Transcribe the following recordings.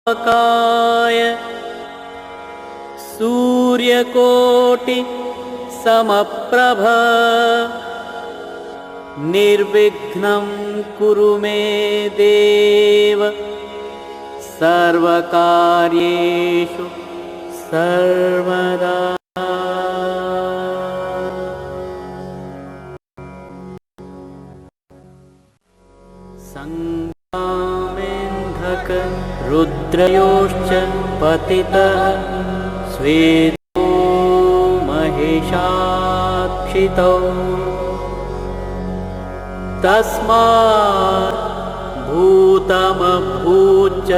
काय सूर्यकोटि समप्रभ निर्विघ्नं कुरु मे देव सर्वकार्येषु सर्वदा। संग्रामेऽन्धक रुद्रयोश्च पतितः स्वेदो महेशाक्षितौ तस्मात् भूतमभूच्च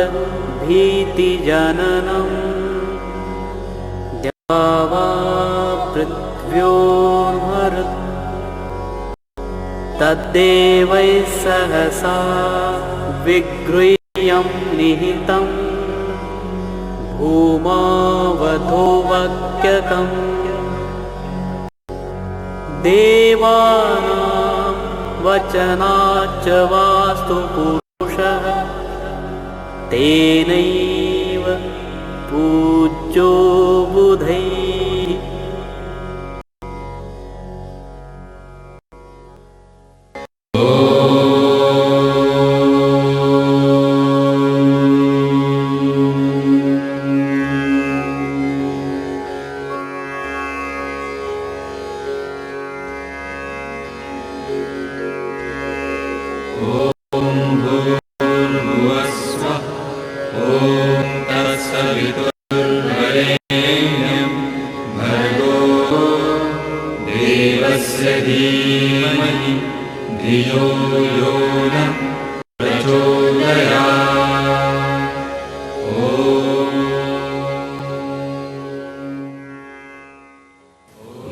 भीतिजननं द्यावा पृथिव्योर्मरुत् तद्देवैः सहसा विगृह्यं निहितं भूमावधूवक्यकम् देवानां वचनाच्च वास्तु पुरुषः तेनैव पूज्यो बुधैः।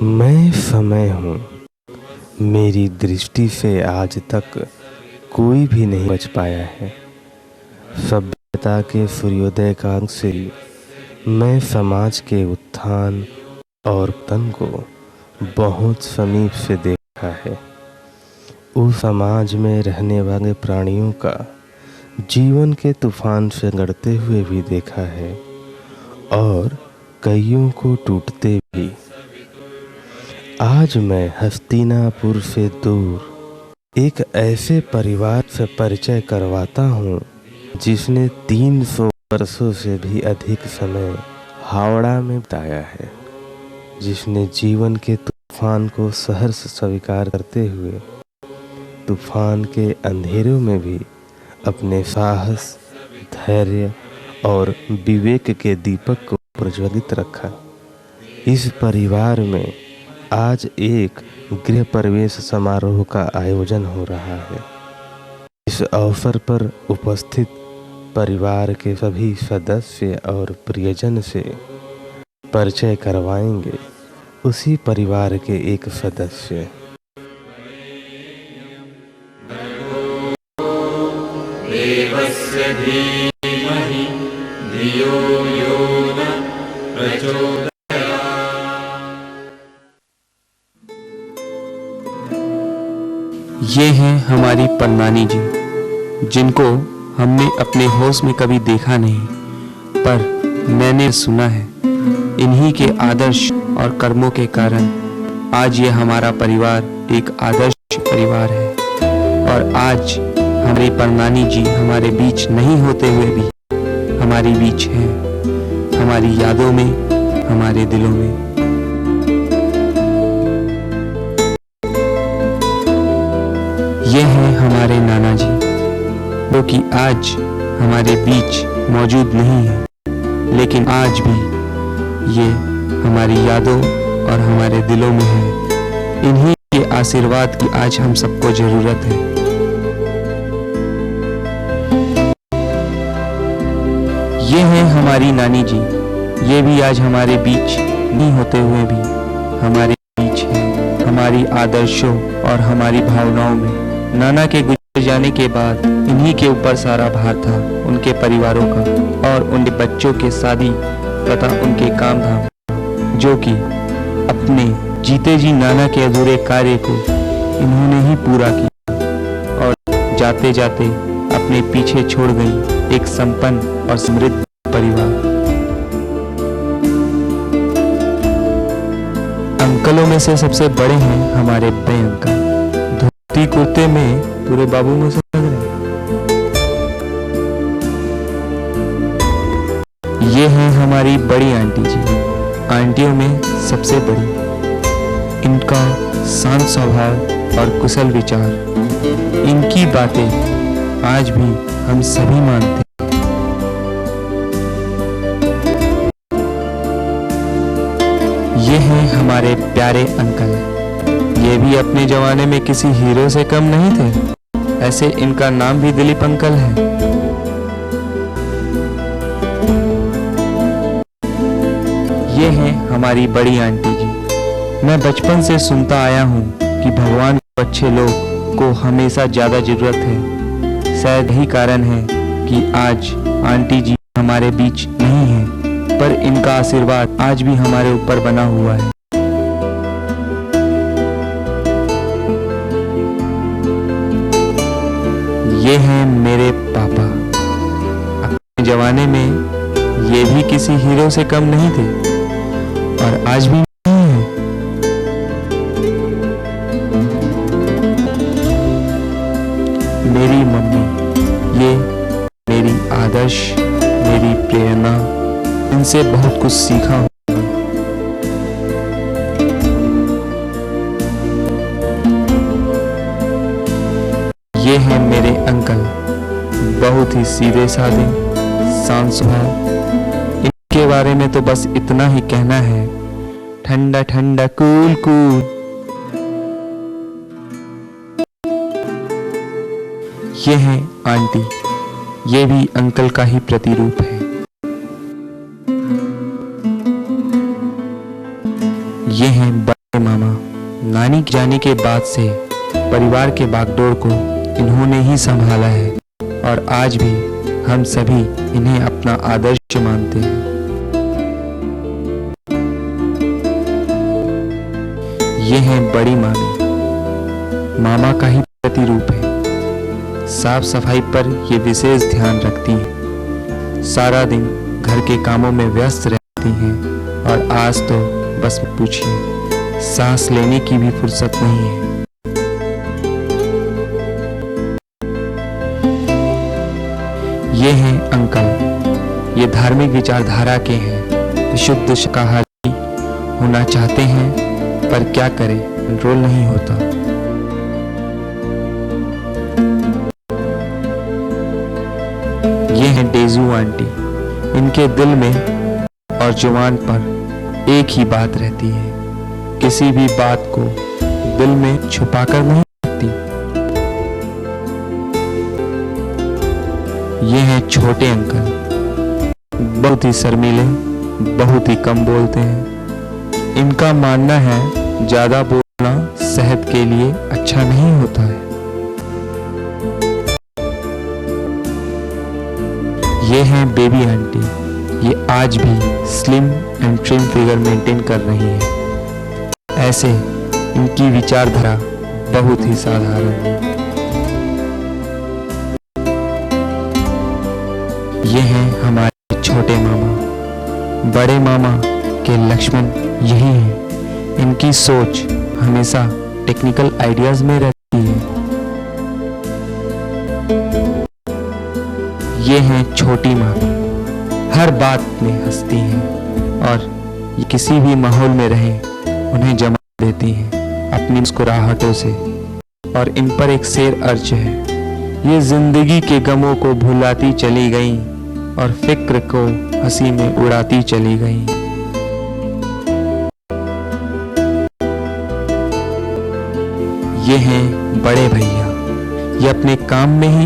मैं समय हूँ, मेरी दृष्टि से आज तक कोई भी नहीं बच पाया है। सभ्यता के सूर्योदय काल से मैं समाज के उत्थान और पतन को बहुत समीप से देखा है। उस समाज में रहने वाले प्राणियों का जीवन के तूफान से लड़ते हुए भी देखा है और कईयों को टूटते भी। आज मैं हस्तिनापुर से दूर एक ऐसे परिवार से परिचय करवाता हूँ जिसने 300 वर्षों से भी अधिक समय हावड़ा में बिताया है, जिसने जीवन के तूफान को सहर्ष स्वीकार करते हुए तूफान के अंधेरों में भी अपने साहस, धैर्य और विवेक के दीपक को प्रज्वलित रखा। इस परिवार में आज एक गृह प्रवेश समारोह का आयोजन हो रहा है। इस अवसर पर उपस्थित परिवार के सभी सदस्य और प्रियजन से परिचय करवाएंगे उसी परिवार के एक सदस्य। देवस्य धीमहि धियो यो न प्रचोदयात्। ये हैं हमारी परनानी जी, जिनको हमने अपने होश में कभी देखा नहीं, पर मैंने सुना है। इन्हीं के आदर्श और कर्मों के कारण आज ये हमारा परिवार एक आदर्श परिवार है। और आज हमारी परनानी जी हमारे बीच नहीं होते हुए भी हमारी बीच हैं, हमारी यादों में, हमारे दिलों में। ये हैं हमारे नाना जी, जो कि आज हमारे बीच मौजूद नहीं है, लेकिन आज भी ये हमारी यादों और हमारे दिलों में है। इन्हीं के आशीर्वाद की आज हम सबको जरूरत है। ये हैं हमारी नानी जी, ये भी आज हमारे बीच नहीं होते हुए भी हमारे बीच है, हमारी आदर्शों और हमारी भावनाओं में। नाना के गुजर जाने के बाद इन्हीं के ऊपर सारा भार था, उनके परिवारों का और उनके बच्चों के शादी तथा उनके काम धाम, जो कि अपने जीते जी नाना के अधूरे कार्य को इन्होंने ही पूरा किया और जाते जाते अपने पीछे छोड़ गई एक संपन्न और समृद्ध परिवार। अंकलों में से सबसे बड़े हैं हमारे बड़े अंकल। धोती कुर्ते में पूरे बाबू में से लग रहे हैं। ये हैं हमारी बड़ी आंटी जी, आंटियों में सबसे बड़ी। इनका शांत स्वभाव और कुशल विचार, इनकी बातें आज भी हम सभी मानते हैं। ये हैं हमारे प्यारे अंकल। ये भी अपने जमाने में किसी हीरो से कम नहीं थे। ऐसे इनका नाम भी दिलीप अंकल है। ये हैं हमारी बड़ी आंटी जी। मैं बचपन से सुनता आया हूँ कि भगवान को अच्छे लोग को हमेशा ज्यादा जरूरत है। शायद यही कारण है कि आज आंटी जी हमारे बीच नहीं है, पर इनका आशीर्वाद आज भी हमारे ऊपर बना हुआ है। ये हैं मेरे पापा। अपने जमाने में ये भी किसी हीरो से कम नहीं थे और आज भी नहीं है। मेरी मम्मी, ये मेरी आदर्श, मेरी प्रेरणा, इनसे बहुत कुछ सीखा हूं। ये हैं मेरे अंकल, बहुत ही सीधे साधे, शांत स्वभाव। इनके बारे में तो बस इतना ही कहना है, ठंडा ठंडा कूल कूल। ये हैं आंटी, ये भी अंकल का ही प्रतिरूप है। ये हैं बड़े मामा। नानी जाने के बाद से परिवार के बागडोर को इन्होंने ही संभाला है और आज भी हम सभी इन्हें अपना आदर्श मानते हैं। ये हैं बड़ी मामी, मामा का ही प्रतिरूप है। साफ सफाई पर ये विशेष ध्यान रखती हैं। सारा दिन घर के कामों में व्यस्त रहती हैं और आज तो बस पूछिए, सांस लेने की भी फुर्सत नहीं है। ये हैं अंकल। ये धार्मिक विचारधारा के हैं, विशुद्ध शाकाहारी होना चाहते हैं, पर क्या करें, कंट्रोल नहीं होता। ये हैं डेजू आंटी। इनके दिल में और जुबान पर एक ही बात रहती है, किसी भी बात को दिल में छुपाकर नहीं रखती। ये हैं छोटे अंकल, बहुत ही शर्मीले, बहुत ही कम बोलते हैं। इनका मानना है ज्यादा बोलना सेहत के लिए अच्छा नहीं होता है। ये हैं बेबी आंटी। ये आज भी slim and trim figure maintain कर रही है। ऐसे इनकी विचारधारा बहुत ही साधारण है। ये हैं हमारे छोटे मामा। बड़े मामा के लक्ष्मण यही हैं। इनकी सोच हमेशा टेक्निकल आइडियाज में रहती है। ये हैं छोटी मामी। हर बात में हंसती हैं और ये किसी भी माहौल में रहें उन्हें जमा देती हैं अपनी मुस्कुराहटों से। और इन पर एक शेर अर्ज है, ये जिंदगी के गमों को भुलाती चली गईं और फिक्र को हंसी में उड़ाती चली गईं। ये हैं बड़े भैया। ये अपने काम में ही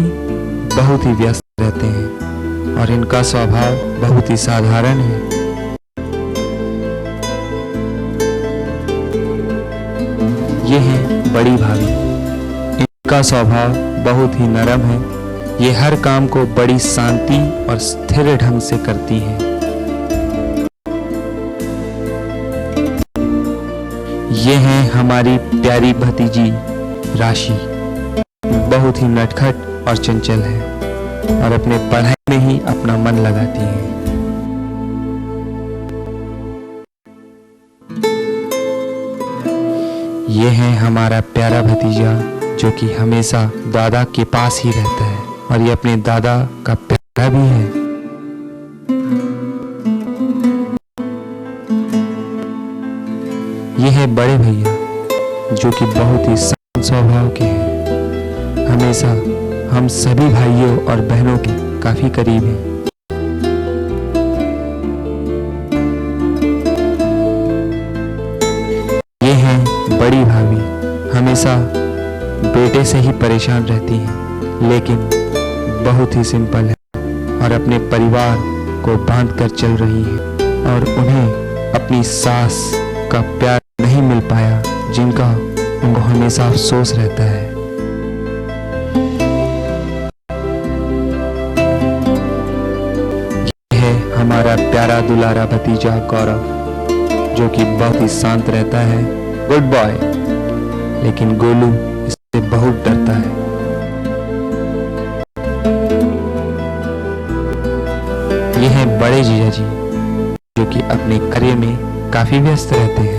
बहुत ही व्यस्त रहते हैं और इनका स्वभाव बहुत ही साधारण है। ये हैं बड़ी भाभी। इनका स्वभाव बहुत ही नरम है। ये हर काम को बड़ी शांति और स्थिर ढंग से करती हैं। ये हैं हमारी प्यारी भतीजी राशि। बहुत ही नटखट और चंचल है। और अपने पढ़ाई में ही अपना मन लगाती हैं। ये है हमारा प्यारा भतीजा जो कि हमेशा दादा के पास ही रहता है और ये अपने दादा का प्यारा भी है। ये है बड़े भैया जो कि बहुत ही शांत स्वभाव के हैं, हमेशा हम सभी भाइयों और बहनों के काफी करीब हैं। ये है बड़ी भाभी, हमेशा बेटे से ही परेशान रहती हैं, लेकिन बहुत ही सिंपल है और अपने परिवार को बांध कर चल रही हैं और उन्हें अपनी सास का प्यार नहीं मिल पाया जिनका उनको हमेशा अफसोस रहता है। यह है हमारा प्यारा दुलारा भतीजा गौरव जो कि बहुत ही शांत रहता है, गुड बॉय, लेकिन गोलू इससे बहुत डरता है। ये है बड़े जीजा जी जो कि अपने कार्य में काफी व्यस्त रहते हैं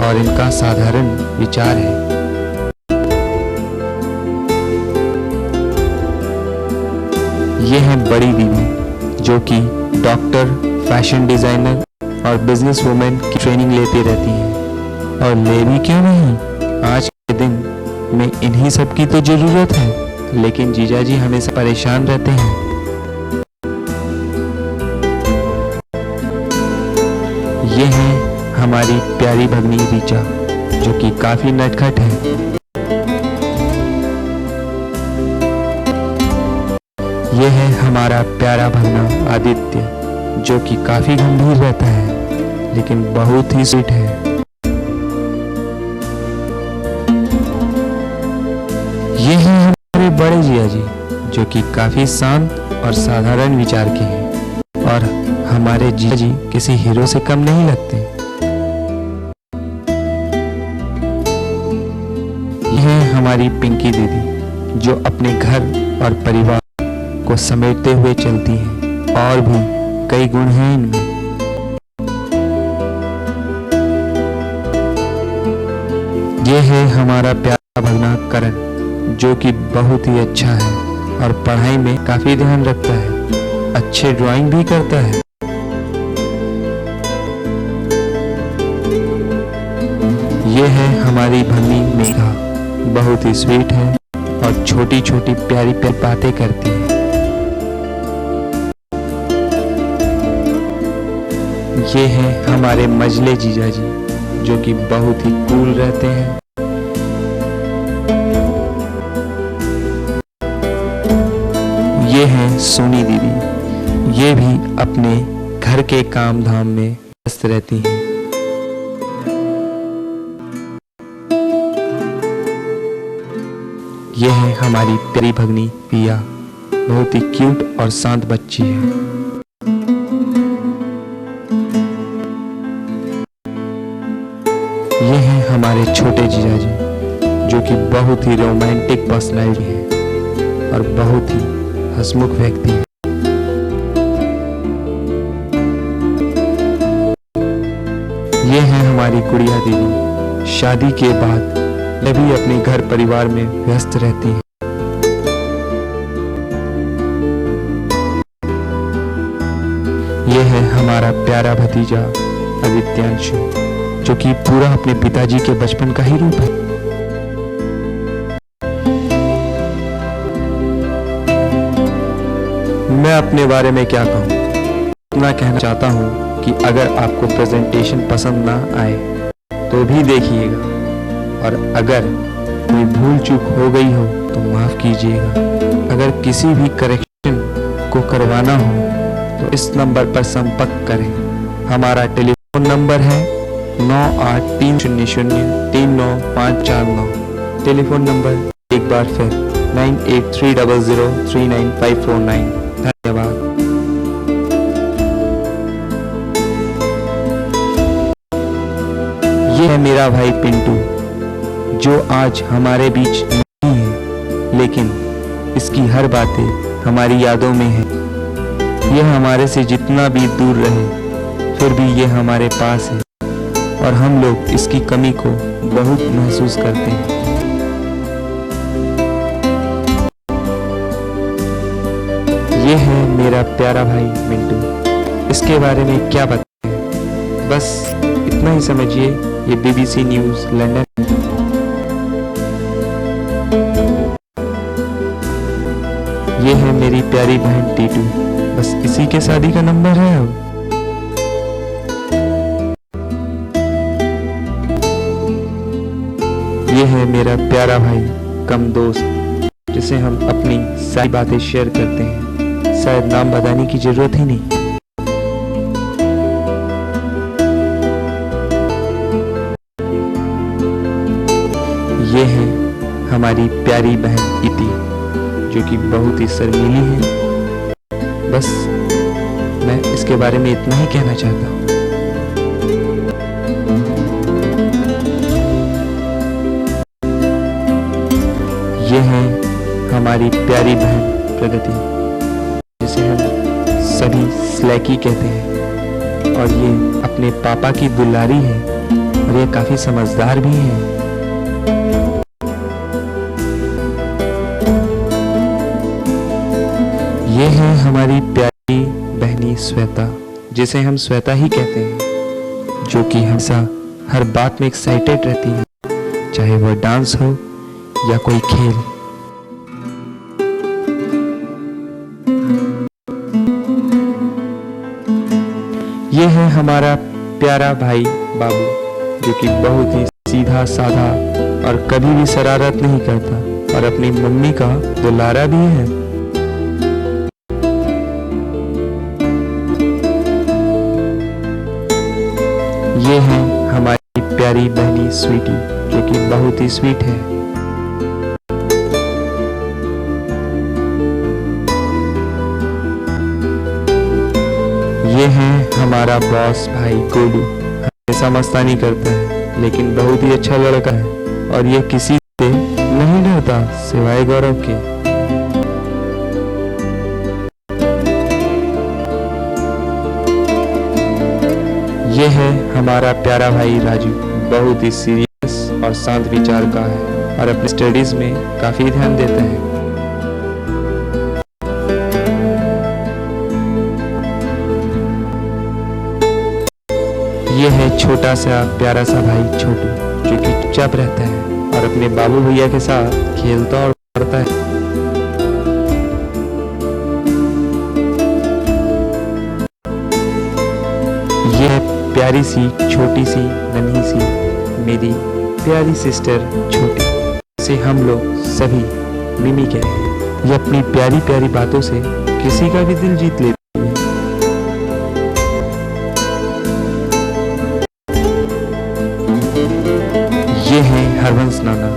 और इनका साधारण विचार है। ये है बड़ी दीदी जो कि डॉक्टर, फैशन डिजाइनर और बिजनेस वुमेन की ट्रेनिंग लेती रहती हैं और ले भी क्यों नहीं, आज के दिन में इन्हीं सब की तो जरूरत है, लेकिन जीजा जी हमेशा परेशान रहते हैं। ये है हमारी प्यारी भगनी रीचा जो कि काफी नटखट है। ये है हमारा प्यारा भगना आदित्य जो कि काफी गंभीर रहता है लेकिन बहुत ही स्वीट है। ये है हमारे बड़े जिया जी जो कि काफी शांत और साधारण विचार के हैं और हमारे जिया जी किसी हीरो से कम नहीं लगते। यह है हमारी पिंकी दीदी जो अपने घर और परिवार को समेटते हुए चलती हैं और भी कई गुण हैं इनमें। यह है हमारा प्यारा भगना करण जो कि बहुत ही अच्छा है और पढ़ाई में काफी ध्यान रखता है, अच्छे ड्राइंग भी करता है। ये है हमारी भगनी मेघा, बहुत ही स्वीट है और छोटी छोटी प्यारी प्यारी बातें करती है। ये है हमारे मजले जीजा जी जो कि बहुत ही कूल रहते हैं। ये है सोनी दीदी, ये भी अपने घर के काम धाम में व्यस्त रहती हैं। ये है हमारी प्यारी भगनी पिया, बहुत ही क्यूट और शांत बच्ची है। ये है हमारे छोटे जीजा जी जो कि बहुत ही रोमांटिक पर्सनैलिटी है और बहुत ही हंसमुख व्यक्ति है। ये है हमारी गुड़िया दीदी, शादी के बाद ये भी अपने घर परिवार में व्यस्त रहती है। ये है हमारा प्यारा भतीजा आदित्यांशु जो कि पूरा अपने पिताजी के बचपन का ही रूप है। मैं अपने बारे में क्या कहूँ, इतना कहना चाहता हूँ कि अगर आपको प्रेजेंटेशन पसंद ना आए तो भी देखिएगा और अगर कोई भूल चूक हो गई हो तो माफ कीजिएगा। अगर किसी भी करेक्शन को करवाना हो तो इस नंबर पर संपर्क करें। हमारा टेलीफोन नंबर है 9830039549। टेलीफोन नंबर एक बार फिर 9830039549। धन्यवाद। ये है मेरा भाई पिंटू जो आज हमारे बीच नहीं है, लेकिन इसकी हर बातें हमारी यादों में है। यह हमारे से जितना भी दूर रहे, फिर भी ये हमारे पास है और हम लोग इसकी कमी को बहुत महसूस करते हैं। ये है मेरा प्यारा भाई मिंटू। इसके बारे में क्या बताएं, बस इतना ही समझिए। ये BBC न्यूज़ लंदन। ये है मेरी प्यारी बहन टीटू, बस इसी के शादी का नंबर है अब। ये है मेरा प्यारा भाई कम दोस्त, जिसे हम अपनी सारी बातें शेयर करते हैं। शायद नाम बताने की जरूरत ही नहीं। ये है हमारी प्यारी बहन इति, जो कि बहुत ही शर्मीली है। बस मैं इसके बारे में इतना ही कहना चाहता हूँ। ये है हमारी प्यारी बहन प्रगति, जिसे हम सभी स्लैकी कहते हैं, और ये अपने पापा की दुलारी है और ये काफी समझदार भी है। ये है हमारी प्यारी बहनी श्वेता, जिसे हम श्वेता ही कहते हैं, जो कि हमेशा हर बात में एक्साइटेड रहती है, चाहे वह डांस हो या कोई खेल। ये है हमारा प्यारा भाई बाबू, जो कि बहुत ही सीधा साधा और कभी भी शरारत नहीं करता और अपनी मम्मी का दुलारा भी है। ये है हमारी प्यारी बहनी स्वीटी, जो कि बहुत ही स्वीट है। ये है हमारा बॉस भाई गोलू, हमेशा मस्तानी करता है, लेकिन बहुत ही अच्छा लड़का है और ये किसी से नहीं डरता सिवाय गौरव के। ये है हमारा प्यारा भाई राजू, बहुत ही सीरियस और शांत विचार का है और अपने स्टडीज में काफी ध्यान देता है। ये है छोटा सा प्यारा सा भाई छोटू, जो कि चुपचाप रहता है और अपने बाबू भैया के साथ खेलता और पढ़ता है। ये है प्यारी सी छोटी सी नन्ही सी मेरी प्यारी सिस्टर छोटी, जिसे हम लोग सभी मिमी कहते हैं। ये अपनी प्यारी प्यारी बातों से किसी का भी दिल जीत लेती है। ये हैं हरवंश नाना,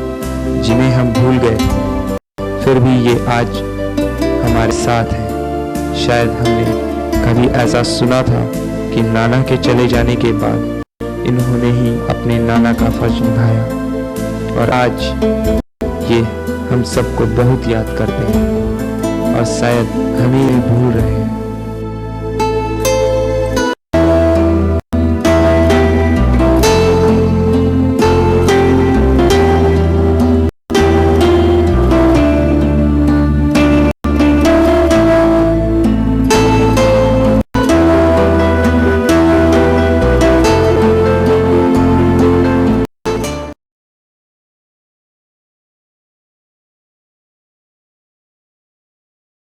जिन्हें हम भूल गए, फिर भी ये आज हमारे साथ हैं। शायद हमने कभी ऐसा सुना था कि नाना के चले जाने के बाद इन्होंने ही अपने नाना का फर्ज निभाया, और आज ये हम सबको बहुत याद करते हैं और शायद हमें भी भूल रहे हैं।